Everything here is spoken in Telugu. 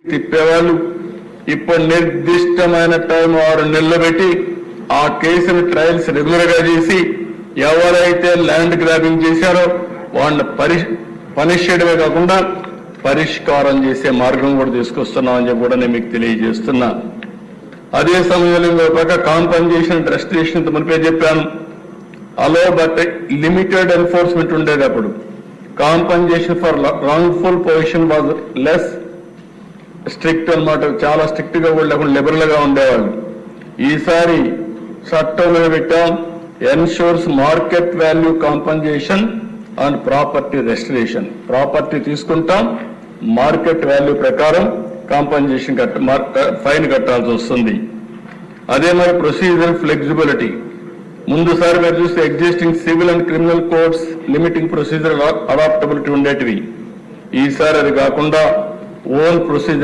తిప్పేవాళ్ళు ఇప్పుడు నిర్దిష్టమైన టైం 6 నెలలు పెట్టి ఆ కేసును ట్రయల్స్ రెగ్యులర్ గా చేసి ఎవరైతే ల్యాండ్ గ్రాబింగ్ చేశారో వాళ్ళని పనిష్ చేయడమే కాకుండా పరిష్కారం చేసే మార్గం కూడా తీసుకొస్తున్నామని చెప్పి కూడా నేను మీకు తెలియజేస్తున్నా. అదే సమయంలో ఇంకొక పక్క కాంపన్సేషన్ రెస్ట్రిక్షన్ మునిపే చెప్పాను. అలో బట్ లిమిటెడ్ ఎన్ఫోర్స్మెంట్ ఉండేది. అప్పుడు compensation for wrongful position was less strict అన్నమాట. చాలా స్ట్రిక్ట్ గా కూడా లేకుండా లిబరల్ గా ఉండేవాళ్ళు. ఈసారి చట్టంలో పెట్టాం ensures market value compensation and property restoration. Property తీసుకుంటాం, మార్కెట్ వాల్యూ ప్రకారం కాంపన్సేషన్ ఫైన్ కట్టాల్సి వస్తుంది. అదే మరి ప్రొసీజర్ ఫ్లెక్సిబిలిటీ. ముందుసారి మీరు చూస్తే existing civil and criminal codes limiting procedure adaptability ఉండేటివి. ఈసారి అది కాకుండా ఓన్ ప్రొసీజర్